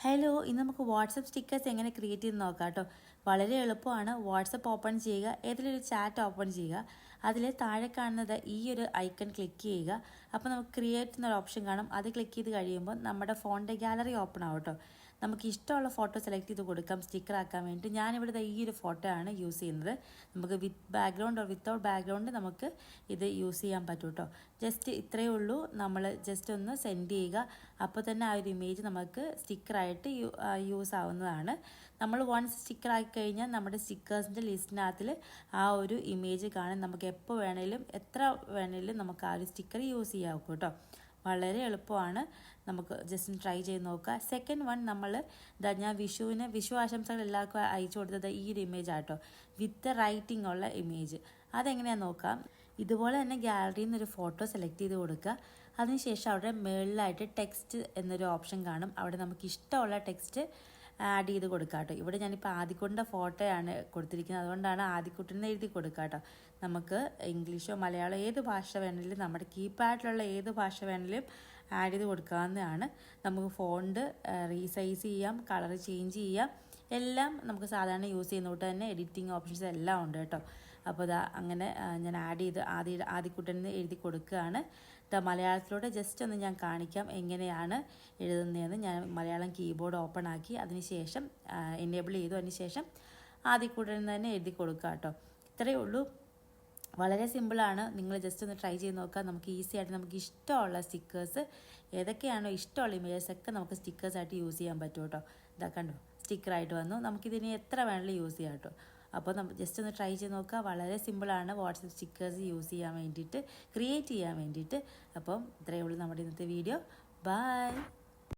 Hello, ഇന്ന് നമുക്ക് WhatsApp stickers എങ്ങനെ ക്രിയേറ്റ് ചെയ്ത് നോക്കാം കേട്ടോ. വളരെ എളുപ്പമാണ്. വാട്സപ്പ് ഓപ്പൺ ചെയ്യുക, ഏതെങ്കിലും ഒരു ചാറ്റ് ഓപ്പൺ ചെയ്യുക, അതിൽ താഴെ കാണുന്നത് ഈ ഒരു ഐക്കൺ ക്ലിക്ക് ചെയ്യുക. അപ്പോൾ നമുക്ക് ക്രിയേറ്റ് എന്നൊരു ഓപ്ഷൻ കാണും. അത് ക്ലിക്ക് ചെയ്ത് കഴിയുമ്പോൾ നമ്മുടെ ഫോണിൻ്റെ ഗാലറി ഓപ്പൺ ആവും കേട്ടോ. നമുക്ക് ഇഷ്ടമുള്ള ഫോട്ടോ സെലക്ട് ചെയ്ത് കൊടുക്കാം സ്റ്റിക്കർ ആക്കാൻ വേണ്ടി. ഞാനിവിടെ ഈ ഒരു ഫോട്ടോ ആണ് യൂസ് ചെയ്യുന്നത്. നമുക്ക് വിത്ത് ബാക്ക്ഗ്രൗണ്ട് ഓർ വിത്തൗട്ട് ബാക്ക്ഗ്രൗണ്ട് നമുക്ക് ഇത് യൂസ് ചെയ്യാൻ പറ്റും കേട്ടോ. ജസ്റ്റ് ഇത്രയേ ഉള്ളൂ. നമ്മൾ ജസ്റ്റ് ഒന്ന് സെൻഡ് ചെയ്യുക. അപ്പോൾ തന്നെ ആ ഒരു ഇമേജ് നമുക്ക് സ്റ്റിക്കറായിട്ട് യൂസ് ആവുന്നതാണ്. നമ്മൾ വൺസ് സ്റ്റിക്കർ ആക്കി കഴിഞ്ഞാൽ നമ്മുടെ സ്റ്റിക്കേഴ്സിൻ്റെ ലിസ്റ്റിനകത്തിൽ ആ ഒരു ഇമേജ് കാണാൻ നമുക്ക് എപ്പോൾ വേണേലും എത്ര വേണേലും നമുക്ക് ആ ഒരു സ്റ്റിക്കർ യൂസ് ചെയ്യാം കേട്ടോ. വളരെ എളുപ്പമാണ്. നമുക്ക് ജസ്റ്റ് ട്രൈ ചെയ്ത് നോക്കുക. സെക്കൻഡ് വൺ, ഞാൻ വിഷു ആശംസകൾ എല്ലാവർക്കും അയച്ചു കൊടുത്തത് ഈ ഒരു ഇമേജ് ആട്ടോ, വിത്ത് റൈറ്റിംഗ് ഉള്ള ഇമേജ്. അതെങ്ങനെയാണെന്ന് നോക്കാം. ഇതുപോലെ തന്നെ ഗാലറിയിൽ നിന്നൊരു ഫോട്ടോ സെലക്ട് ചെയ്ത് കൊടുക്കുക. അതിനുശേഷം അവിടെ മുകളിലായിട്ട് ടെക്സ്റ്റ് എന്നൊരു ഓപ്ഷൻ കാണും. അവിടെ നമുക്ക് ഇഷ്ടമുള്ള ടെക്സ്റ്റ് ആഡ് ചെയ്ത് കൊടുക്കാം കേട്ടോ. ഇവിടെ ഞാനിപ്പോൾ ആദിക്കുട്ടിൻ്റെ ഫോട്ടോയാണ് കൊടുത്തിരിക്കുന്നത്, അതുകൊണ്ടാണ് ആദിക്കുട്ടിനെ എഴുതി കൊടുക്കുക കേട്ടോ. നമുക്ക് ഇംഗ്ലീഷോ മലയാളമോ ഏത് ഭാഷ വേണമെങ്കിലും, നമ്മുടെ കീപാഡിലുള്ള ഏത് ഭാഷ വേണമെങ്കിലും ആഡ് ചെയ്ത് കൊടുക്കാവുന്നതാണ്. നമുക്ക് ഫോണ്ട് റീസൈസ് ചെയ്യാം, കളർ ചേഞ്ച് ചെയ്യാം, എല്ലാം നമുക്ക് സാധാരണ യൂസ് ചെയ്യുന്ന തൊട്ട് തന്നെ എഡിറ്റിംഗ് ഓപ്ഷൻസ് എല്ലാം ഉണ്ട് കേട്ടോ. അപ്പോൾ അങ്ങനെ ഞാൻ ആഡ് ചെയ്ത് ആദിക്കുട്ടനെ എഴുതി കൊടുക്കുകയാണ്. മലയാളത്തിലൂടെ ജസ്റ്റ് ഒന്ന് ഞാൻ കാണിക്കാം എങ്ങനെയാണ് എഴുതുന്നതെന്ന്. ഞാൻ മലയാളം കീബോർഡ് ഓപ്പൺ ആക്കി അതിനുശേഷം എനേബിൾ ചെയ്തു. അതിനുശേഷം ആദിക്കുട്ടൻ തന്നെ എഴുതി കൊടുക്കുക കേട്ടോ. ഇത്രയേ ഉള്ളൂ. വളരെ സിമ്പിളാണ്. നിങ്ങൾ ജസ്റ്റ് ഒന്ന് ട്രൈ ചെയ്ത് നോക്കുക. നമുക്ക് ഈസി ആയിട്ട് നമുക്ക് ഇഷ്ടമുള്ള സ്റ്റിക്കേഴ്സ് ഏതൊക്കെയാണോ ഇഷ്ടമുള്ള ഇമേജസ് ഒക്കെ നമുക്ക് സ്റ്റിക്കേഴ്സായിട്ട് യൂസ് ചെയ്യാൻ പറ്റും കേട്ടോ. ഇതാ കണ്ടോ, സ്റ്റിക്കറായിട്ട് വന്നു. നമുക്കിതിനെ എത്ര വേണമെങ്കിലും യൂസ് ചെയ്യാം കേട്ടോ. അപ്പോൾ നമ്മൾ ജസ്റ്റ് ഒന്ന് ട്രൈ ചെയ്ത് നോക്കുക. വളരെ സിമ്പിളാണ് വാട്സപ്പ് സ്റ്റിക്കേഴ്സ് യൂസ് ചെയ്യാൻ വേണ്ടിയിട്ട്, ക്രിയേറ്റ് ചെയ്യാൻ വേണ്ടിയിട്ട്. അപ്പം ഇത്രയേ ഉള്ളൂ നമ്മുടെ ഇന്നത്തെ വീഡിയോ. ബൈ.